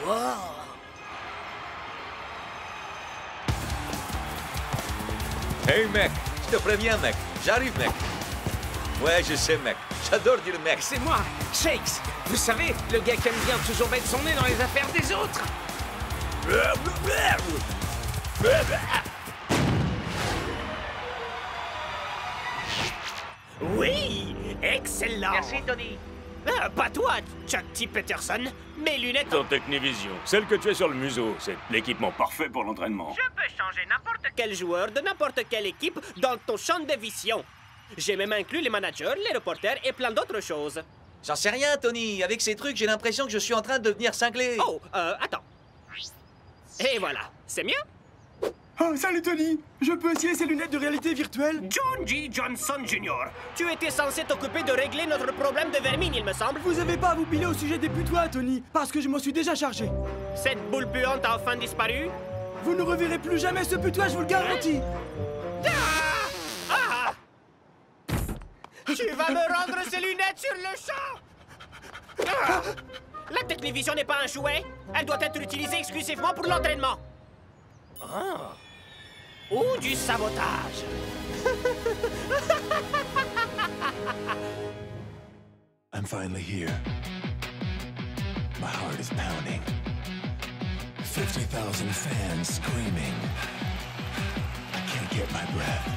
Wow. Hey mec, je te préviens mec, j'arrive mec. Ouais, je sais mec, j'adore dire mec. C'est moi, Shakes. Vous savez, le gars qui aime bien toujours mettre son nez dans les affaires des autres. Oui, excellent. Merci, Tony. Pas toi, Chuck T. Peterson. Mes lunettes... Ton Technivision, celle que tu as sur le museau, c'est l'équipement parfait pour l'entraînement. Je peux changer n'importe quel joueur de n'importe quelle équipe dans ton champ de vision. J'ai même inclus les managers, les reporters et plein d'autres choses. J'en sais rien Tony, avec ces trucs j'ai l'impression que je suis en train de devenir cinglé. Oh, attends. Et voilà, c'est mieux? Oh, salut Tony! Je peux essayer ces lunettes de réalité virtuelle? John G. Johnson Jr., tu étais censé t'occuper de régler notre problème de vermine, il me semble. Vous avez pas à vous piler au sujet des putois, Tony, parce que je m'en suis déjà chargé. Cette boule puante a enfin disparu? Vous ne reverrez plus jamais ce putois, je vous le garantis! Ah! Tu vas me rendre ces lunettes sur le champ! Ah! La Technivision n'est pas un jouet. Elle doit être utilisée exclusivement pour l'entraînement. Ah. Ou du sabotage. I'm finally here. My heart is pounding. 50,000 fans screaming. I can't get my breath.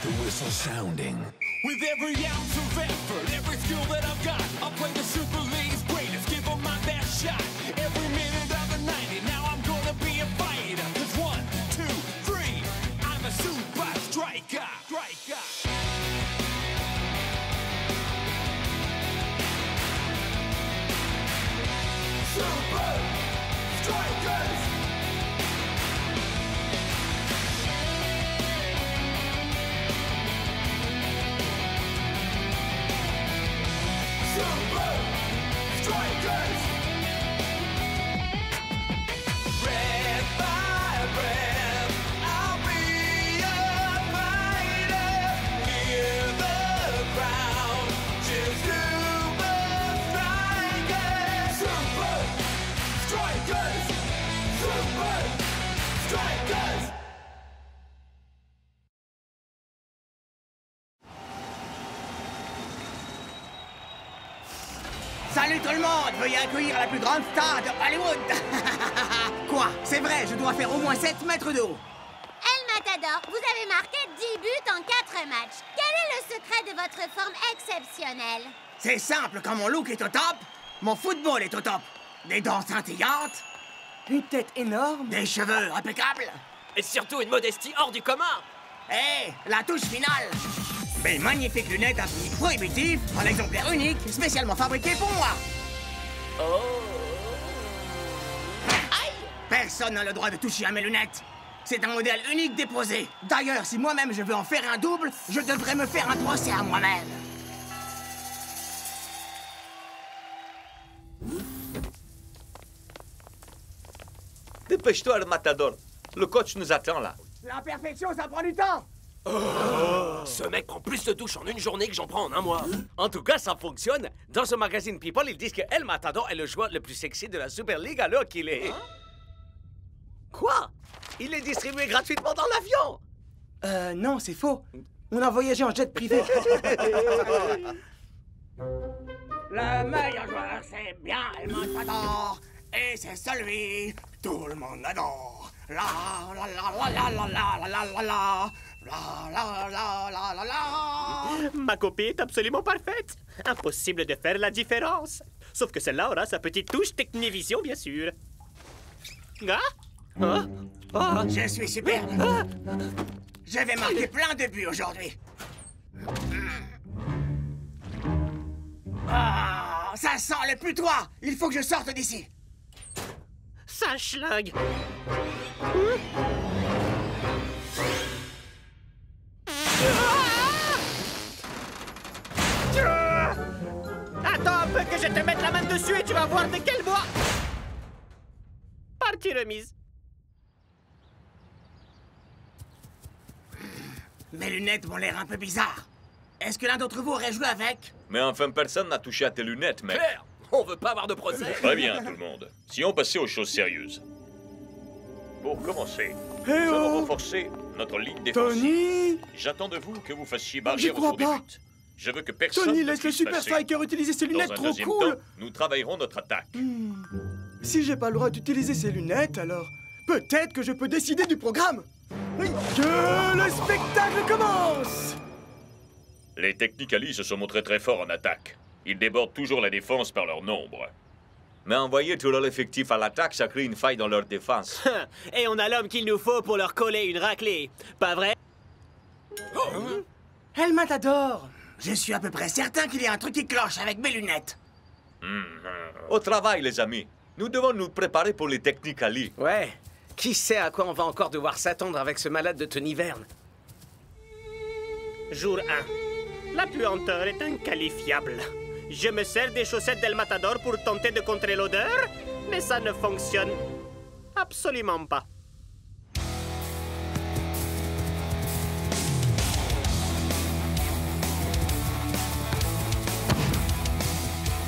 The whistle sounding. With every ounce of effort, every skill that I've got, I'll play the Super League's greatest, give them my best shot. Every minute of the 90, now I'm gonna be a fighter. 'Cause 1, 2, 3, I'm a super striker. Super Strikers! Super Strikers! Breath by breath, I'll be a fighter. Hear the crowd, cheer Super Strikers! Super Strikers! Super Strikers! Salut tout le monde! Veuillez accueillir la plus grande star de Hollywood! Quoi? C'est vrai, je dois faire au moins 7 mètres de haut. El Matador, vous avez marqué 10 buts en 4 matchs. Quel est le secret de votre forme exceptionnelle? C'est simple, quand mon look est au top, mon football est au top. Des dents scintillantes, Une tête énorme? des cheveux impeccables. Et surtout une modestie hors du commun. Et la touche finale. Mes magnifiques lunettes à prix prohibitif, un exemplaire unique, spécialement fabriqué pour moi. Aïe! Personne n'a le droit de toucher à mes lunettes. C'est un modèle unique déposé. D'ailleurs, si moi-même je veux en faire un double, je devrais me faire un procès à moi-même. Dépêche-toi le matador, le coach nous attend là. La perfection, ça prend du temps. Ce mec prend plus de douches en une journée que j'en prends en un mois. En tout cas, ça fonctionne. Dans ce magazine People, ils disent que El Matador est le joueur le plus sexy de la Super League alors qu'il est... Quoi? Il est distribué gratuitement dans l'avion. Non, c'est faux. On a voyagé en jet privé. Le meilleur joueur, c'est bien El Matador. Et c'est celui, tout le monde adore. La la la la la la la la la la. La la la la la la. Ma copie est absolument parfaite. Impossible de faire la différence. Sauf que celle-là aura sa petite touche Technivision, bien sûr. Ah? Ah? Ah? Je suis superbe. Je vais marquer plein de buts aujourd'hui. Ah, ça sent le putois. Il faut que je sorte d'ici. Ça schlingue. Attends un peu que je te mette la main dessus et tu vas voir de quel bois. Partie remise. Mes lunettes m'ont l'air un peu bizarres. Est-ce que l'un d'entre vous aurait joué avec? Mais enfin personne n'a touché à tes lunettes mec. Claire, On veut pas avoir de procès. Très bien, tout le monde. Si on passait aux choses sérieuses. Pour commencer, Eh nous allons oh renforcer notre ligne défensive. Tony J'attends de vous que vous fassiez J'y barrière crois autour des pas. buts. Je veux que personne Tony, ne laisse le puisse Super passer. Striker utiliser ses lunettes Dans un trop deuxième cool. temps, nous travaillerons notre attaque. Si j'ai pas le droit d'utiliser ces lunettes, alors peut-être que je peux décider du programme. Que le spectacle commence. Les Technicali se sont montrés très forts en attaque. Ils débordent toujours la défense par leur nombre. Mais envoyer tout leur effectif à l'attaque, ça crée une faille dans leur défense. Et on a l'homme qu'il nous faut pour leur coller une raclée. Pas vrai? El Matador, je suis à peu près certain qu'il y a un truc qui cloche avec mes lunettes. Au travail, les amis. Nous devons nous préparer pour les Technicali. Ouais. Qui sait à quoi on va encore devoir s'attendre avec ce malade de Tony Verne? Jour 1. La puanteur est inqualifiable. Je me sers des chaussettes d'El Matador pour tenter de contrer l'odeur, mais ça ne fonctionne absolument pas.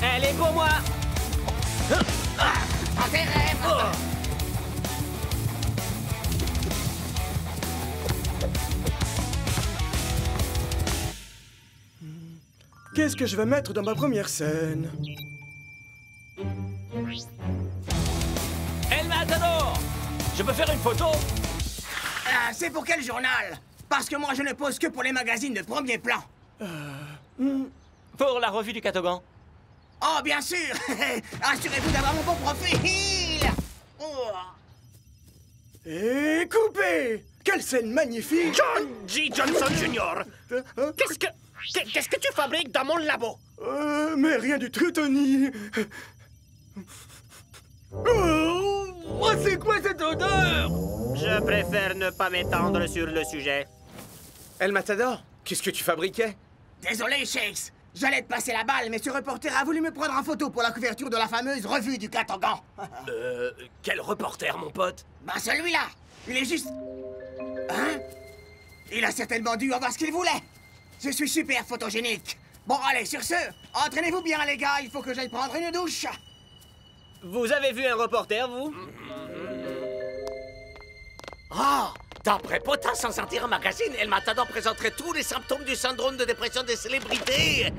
Elle est pour moi! Dans tes rêves. Qu'est-ce que je vais mettre dans ma première scène? El Matador! Je peux faire une photo? C'est pour quel journal? Parce que moi, je ne pose que pour les magazines de premier plan. Pour la revue du Catogan. Oh, bien sûr. Assurez-vous d'avoir mon bon profil. Oh. Et coupé! Quelle scène magnifique! John G. Johnson Jr. Qu'est-ce que tu fabriques dans mon labo? Mais rien du tout, Tony! Oh, c'est quoi cette odeur? Je préfère ne pas m'étendre sur le sujet. El Matador, qu'est-ce que tu fabriquais? Désolé, Shakes. J'allais te passer la balle, mais ce reporter a voulu me prendre en photo pour la couverture de la fameuse revue du Catogan. Quel reporter, mon pote? Bah, celui-là. Il est juste... Hein? Il a certainement dû avoir ce qu'il voulait. Je suis super photogénique. Bon, allez, sur ce, entraînez-vous bien, les gars. Il faut que j'aille prendre une douche. Vous avez vu un reporter, vous? Ah! D'après Potas, sans sortir un magazine, El Matador présenterait tous les symptômes du syndrome de dépression des célébrités.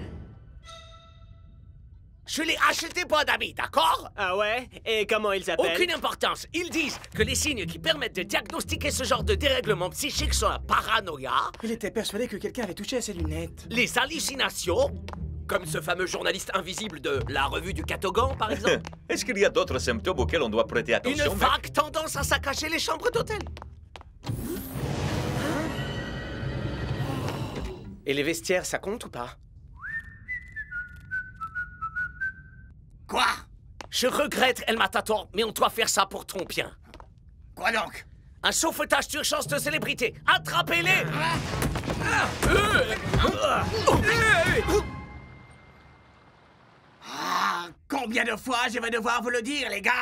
Je l'ai acheté pour un ami, d'accord? Ah ouais? Et comment il s'appelle? Aucune importance. Ils disent que les signes qui permettent de diagnostiquer ce genre de dérèglement psychique sont la paranoïa, Il était persuadé que quelqu'un avait touché à ses lunettes. les hallucinations, comme ce fameux journaliste invisible de la revue du Catogan, par exemple, Est-ce qu'il y a d'autres symptômes auxquels on doit prêter une attention, mec? vague tendance à saccager les chambres d'hôtel. Et les vestiaires, ça compte ou pas? Quoi? Je regrette, El Matador, mais on doit faire ça pour ton bien. Quoi donc? Un sauvetage d'urgence de célébrité. Attrapez-les! Ah, combien de fois je vais devoir vous le dire, les gars?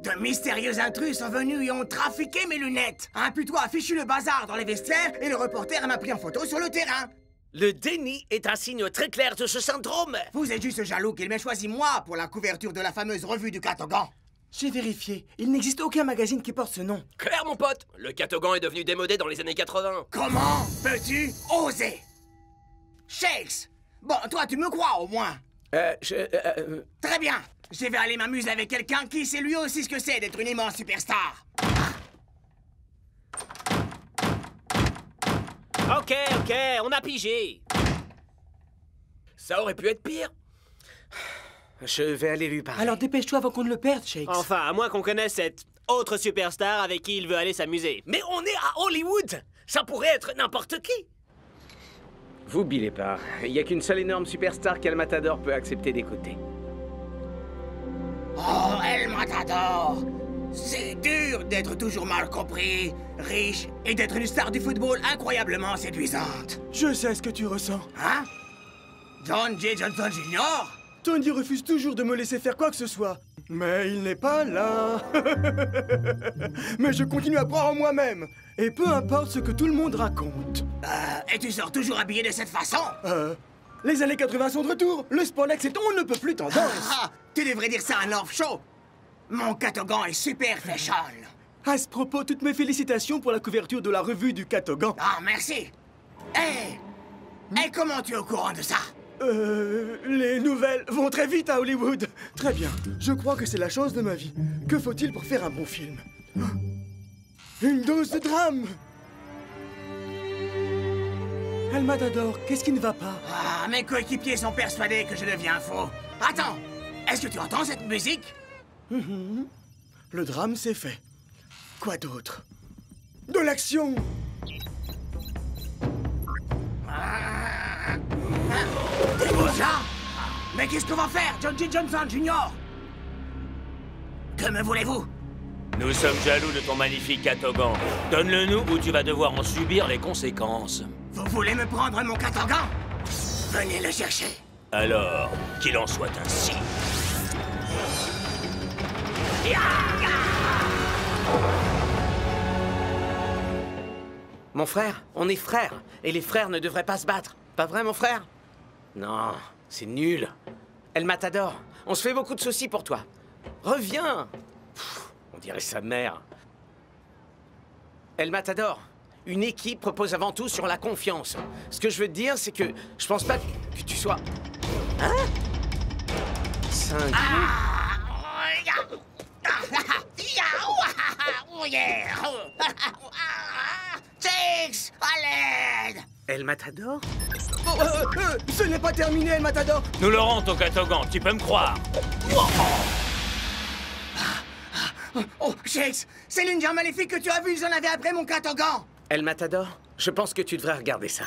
De mystérieux intrus sont venus et ont trafiqué mes lunettes. Un putois a fichu le bazar dans les vestiaires et le reporter m'a pris en photo sur le terrain. Le déni est un signe très clair de ce syndrome. Vous êtes juste jaloux qu'il m'ait choisi moi pour la couverture de la fameuse revue du Catogan. J'ai vérifié. Il n'existe aucun magazine qui porte ce nom. Claire, mon pote, le Catogan est devenu démodé dans les années 80. Comment peux-tu oser? Shakes! Bon, toi, tu me crois au moins. Très bien. Je vais aller m'amuser avec quelqu'un qui sait lui aussi ce que c'est d'être une immense superstar. OK, on a pigé. Ça aurait pu être pire. Je vais aller lui parler. Alors dépêche-toi avant qu'on ne le perde, Shakes. Enfin, à moins qu'on connaisse cette autre superstar avec qui il veut aller s'amuser. Mais on est à Hollywood. Ça pourrait être n'importe qui. Vous bilez pas. Il n'y a qu'une seule énorme superstar qu'El Matador peut accepter d'écouter. Oh, El Matador! C'est dur d'être toujours mal compris, riche et d'être une star du football incroyablement séduisante. Je sais ce que tu ressens. Hein? John J. Johnson Jr.? Tony refuse toujours de me laisser faire quoi que ce soit. Mais il n'est pas là. Mais je continue à croire en moi-même. Et peu importe ce que tout le monde raconte. Et tu sors toujours habillé de cette façon? Les années 80 sont de retour. Le Spandex est on ne peut plus tendance. Ah, tu devrais dire ça à North Show. Mon catogan est super fashion. À ce propos, toutes mes félicitations pour la couverture de la revue du Catogan. Ah, merci. Et comment tu es au courant de ça? Les nouvelles vont très vite à Hollywood. Très bien. Je crois que c'est la chance de ma vie. Que faut-il pour faire un bon film? Une dose de drame. El Matador, qu'est-ce qui ne va pas? Ah, mes coéquipiers sont persuadés que je deviens faux. Attends, est-ce que tu entends cette musique? Le drame, c'est fait. Quoi d'autre? De l'action! Déjà? Mais qu'est-ce qu'on va faire, John J. Johnson Jr.? Que me voulez-vous? Nous sommes jaloux de ton magnifique catogan. Donne-le-nous ou tu vas devoir en subir les conséquences. Vous voulez me prendre mon catogan? Venez le chercher. Alors, qu'il en soit ainsi. Mon frère, on est frères. Et les frères ne devraient pas se battre. Pas vrai, mon frère? Non, c'est nul. El Matador, on se fait beaucoup de soucis pour toi. Reviens. On dirait sa mère. El Matador, une équipe repose avant tout sur la confiance. Ce que je veux te dire, c'est que je pense pas que tu sois... Hein? Cinq... Six, à l'aide! El Matador? Ce n'est pas terminé, El Matador. Nous le rend ton catogan, tu peux me croire. Oh, Shakes, c'est l'Indien maléfique que tu as vu, j'en avais après mon catogan! El Matador, je pense que tu devrais regarder ça.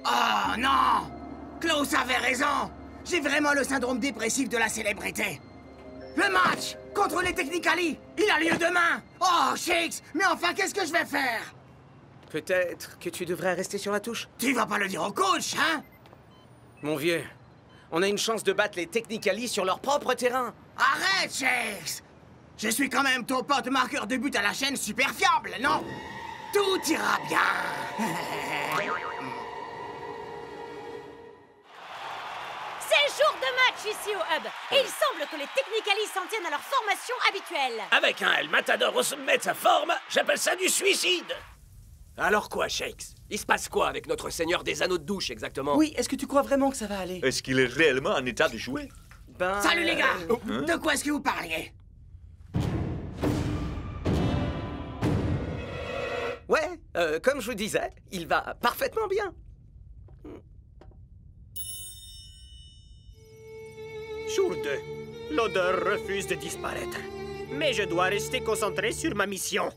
Oh non! Klaus avait raison! J'ai vraiment le syndrome dépressif de la célébrité. Le match contre les Technicali, il a lieu demain! Oh, Shakes, mais enfin, qu'est-ce que je vais faire? Peut-être que tu devrais rester sur la touche. Tu vas pas le dire au coach, hein? Mon vieux, on a une chance de battre les Technicali sur leur propre terrain. Arrête, Shakes! Je suis quand même ton pote marqueur de but à la chaîne super fiable, non? Tout ira bien! C'est jour de match ici au Hub. Et il semble que les Technicali s'en tiennent à leur formation habituelle. Avec un El Matador au sommet de sa forme, j'appelle ça du suicide. Alors quoi, Shakes? Il se passe quoi avec notre seigneur des anneaux de douche, exactement? Oui, est-ce que tu crois vraiment que ça va aller? Est-ce qu'il est réellement en état de jouer? Salut les gars! De quoi est-ce que vous parliez? Ouais, comme je vous disais, il va parfaitement bien. Jour 2. L'odeur refuse de disparaître. Mais je dois rester concentré sur ma mission.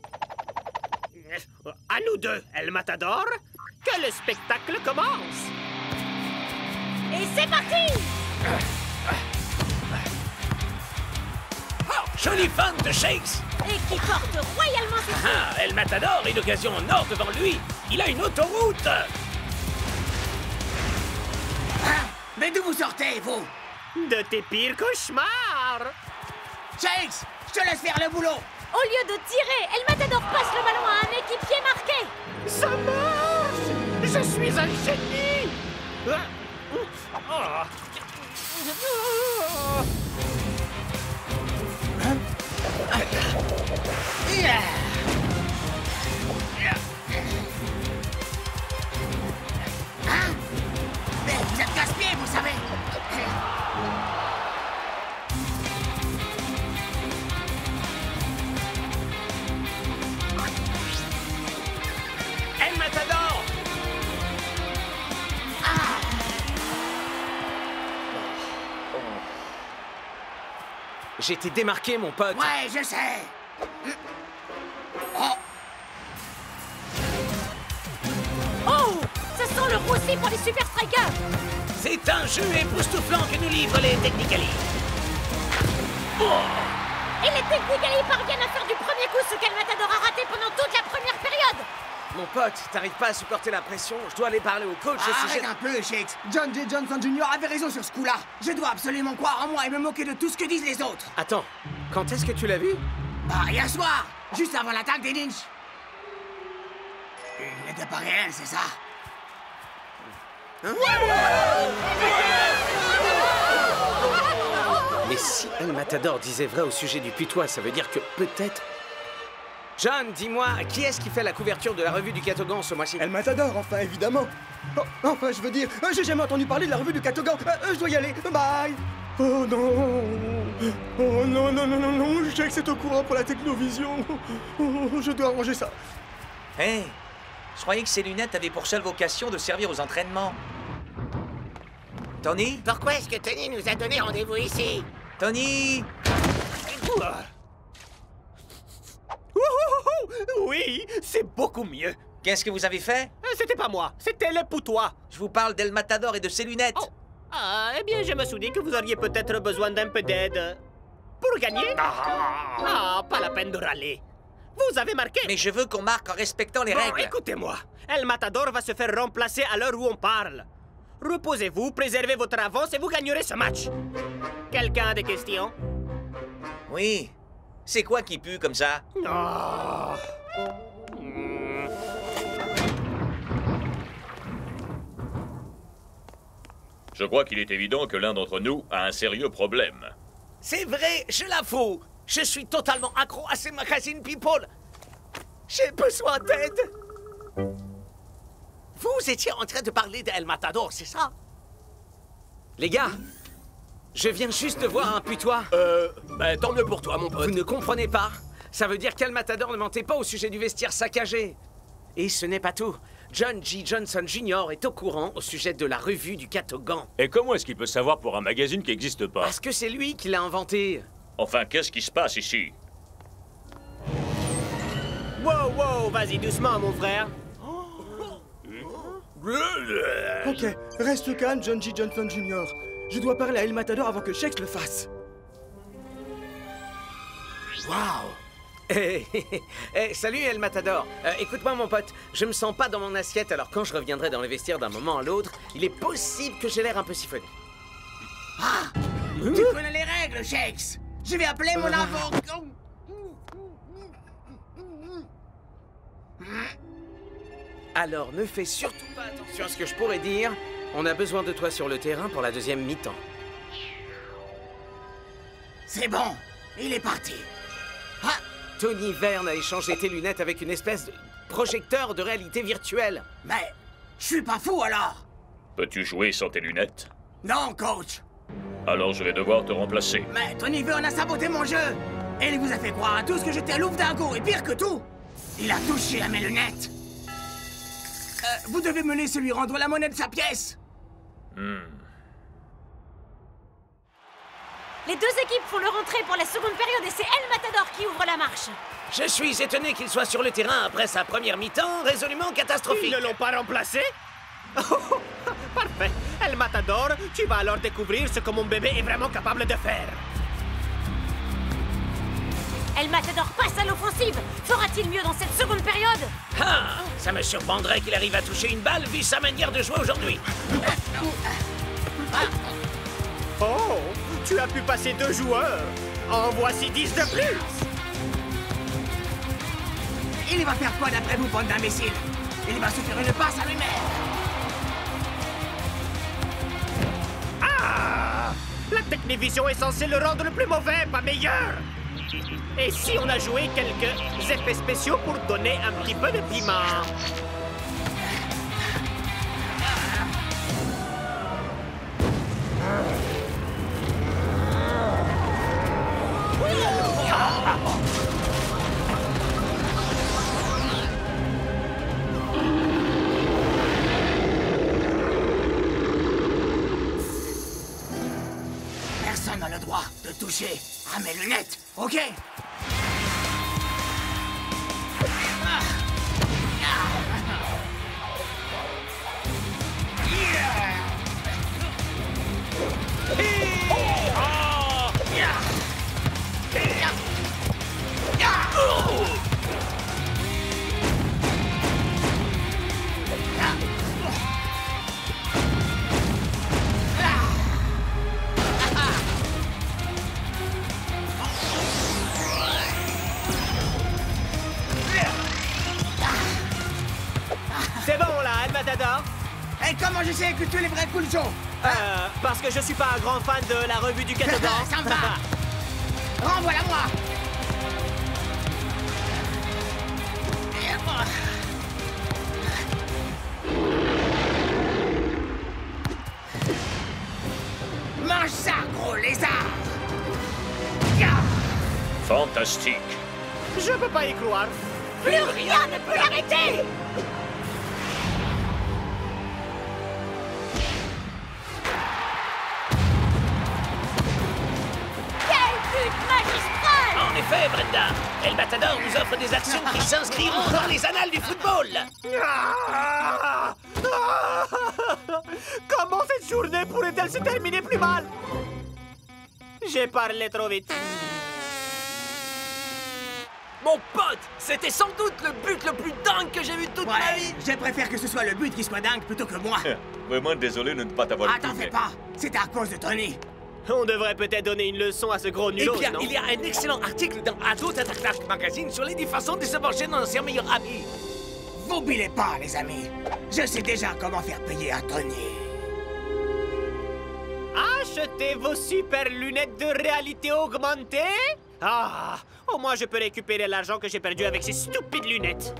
À nous deux, El Matador, que le spectacle commence. Et c'est parti! Oh, joli fan de Shakes! Et qui porte royalement ses fruits. Ah, El Matador a une occasion en or devant lui. Il a une autoroute. Mais d'où vous sortez, vous? De tes pires cauchemars! Shakes, je te laisse faire le boulot! Au lieu de tirer, El Matador passe le ballon à un équipier marqué. Ça marche! Je suis un génie! Hein? Mais vous êtes gaspillé, vous savez! El Matador! J'ai été démarqué, mon pote. Ouais, je sais! Oh! Oh! Ça sent le roussi pour les Super Strikers. C'est un jeu époustouflant que nous livrent les Technicali. Et les Technicali parviennent à faire du premier coup ce qu'El Matador a raté pendant toute la première période. Mon pote, t'arrives pas à supporter la pression. Je dois aller parler au coach. Arrête un peu, Shakes! John J. Johnson Jr. avait raison sur ce coup-là. Je dois absolument croire en moi et me moquer de tout ce que disent les autres. Attends, quand est-ce que tu l'as vu? Bah, hier soir, juste avant l'attaque des Lynch. Il n'était pas réel, c'est ça? Mais si El Matador disait vrai au sujet du putois, ça veut dire que peut-être... John, dis-moi, qui est-ce qui fait la couverture de la revue du Catogan ce mois-ci? El Matador, enfin, évidemment. Oh, enfin, je veux dire, j'ai jamais entendu parler de la revue du Catogan. Je dois y aller. Bye. Oh non. Oh non, non, non, non, non. Je sais que c'est au courant pour la technovision. Oh, je dois arranger ça. Hé, je croyais que ces lunettes avaient pour seule vocation de servir aux entraînements. Tony? Pourquoi est-ce que Tony nous a donné rendez-vous ici? Tony! Oui, c'est beaucoup mieux. Qu'est-ce que vous avez fait? C'était pas moi, c'était le putois. Je vous parle d'El Matador et de ses lunettes. Oh. Ah, eh bien, je me suis dit que vous auriez peut-être besoin d'un peu d'aide. Pour gagner? Ah, pas la peine de râler. Vous avez marqué. Mais je veux qu'on marque en respectant les Bon, règles. écoutez-moi. El Matador va se faire remplacer à l'heure où on parle. Reposez-vous, préservez votre avance et vous gagnerez ce match. Quelqu'un a des questions? Oui. C'est quoi qui pue comme ça? Oh. Je crois qu'il est évident que l'un d'entre nous a un sérieux problème. C'est vrai, je l'avoue. Je suis totalement accro à ces magazines People. J'ai besoin d'aide. Vous étiez en train de parler d'El Matador, c'est ça? Les gars, je viens juste de voir un putois. Ben tant mieux pour toi, mon pote. Vous ne comprenez pas? Ça veut dire qu'El Matador ne mentait pas au sujet du vestiaire saccagé. Et ce n'est pas tout. John G. Johnson Jr. est au courant au sujet de la revue du Catogan. Et comment est-ce qu'il peut savoir pour un magazine qui n'existe pas? Parce que c'est lui qui l'a inventé. Enfin, qu'est-ce qui se passe ici? Wow, wow, vas-y doucement, mon frère. Ok, reste calme, John G. Johnson Jr. Je dois parler à El Matador avant que Shex le fasse. Wow. Salut El Matador. Écoute-moi mon pote, je me sens pas dans mon assiette, alors quand je reviendrai dans le vestiaire d'un moment à l'autre, il est possible que j'ai l'air un peu siphonné. Ah! Tu connais les règles, Shex. Je vais appeler mon avocat. Alors ne fais surtout pas attention à ce que je pourrais dire. On a besoin de toi sur le terrain pour la deuxième mi-temps. C'est bon, il est parti. Ah! Tony Verne a échangé tes lunettes avec une espèce de projecteur de réalité virtuelle. Mais je suis pas fou alors. Peux-tu jouer sans tes lunettes? Non, coach. Alors je vais devoir te remplacer. Mais Tony Verne a saboté mon jeu. Et il vous a fait croire à tous que j'étais Louvre Dingo. Et pire que tout, il a touché à mes lunettes. Vous devez me laisser lui rendre la monnaie de sa pièce. Les deux équipes font leur entrée pour la seconde période et c'est El Matador qui ouvre la marche. Je suis étonné qu'il soit sur le terrain après sa première mi-temps résolument catastrophique. Ils ne l'ont pas remplacé? Parfait. El Matador, tu vas alors découvrir ce que mon bébé est vraiment capable de faire. El Matador passe à l'offensive. Fera-t-il mieux dans cette seconde période? Ah! Ça me surprendrait qu'il arrive à toucher une balle vu sa manière de jouer aujourd'hui. Oh, tu as pu passer 2 joueurs. En voici 10 de plus. Il va faire quoi d'après vous, bande d'imbéciles? Il va se faire une passe à lui-même. Ah! La Technivision est censée le rendre le plus mauvais, pas meilleur. Et si on a joué quelques effets spéciaux pour donner un petit peu de piment? Personne n'a le droit de toucher à mes lunettes, ok? C'est bon là, El Matador? Et comment je sais que tu es les vrais cool Joe? Parce que je suis pas un grand fan de la revue du Catogan. Ça me va. Renvoie-la moi. Mange ça, gros lézard. Fantastique. Je peux pas y croire. Plus rien ne peut l'arrêter! Quel but magistral! En effet, Brenda, El Matador nous offre des actions qui s'inscriront dans les annales du football. Comment cette journée pourrait-elle se terminer plus mal? J'ai parlé trop vite. Mon pote, c'était sans doute le but le plus dingue que j'ai vu de toute ma vie. Je préfère que ce soit le but qui soit dingue plutôt que moi. Vraiment désolé de ne pas t'avoir T'en fais pas. C'est à cause de Tony. On devrait peut-être donner une leçon à ce gros Et nulos, puis, non? il y a un excellent article dans Adult Attack Magazine sur les 10 façons de se venger d'un ancien meilleur ami. Vous bilez pas, les amis. Je sais déjà comment faire payer à Tony. Achetez vos super lunettes de réalité augmentée? Ah, au moins je peux récupérer l'argent que j'ai perdu avec ces stupides lunettes.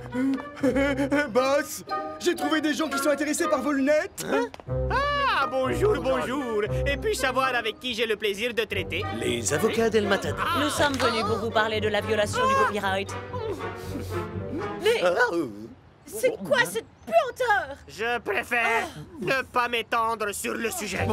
Boss, j'ai trouvé des gens qui sont intéressés par vos lunettes. Ah, bonjour, bonjour. Et puis savoir avec qui j'ai le plaisir de traiter? Les avocats d'El Matador. Nous sommes venus pour vous parler de la violation du copyright. Mais c'est quoi cette puanteur? Je préfère ne pas m'étendre sur le sujet.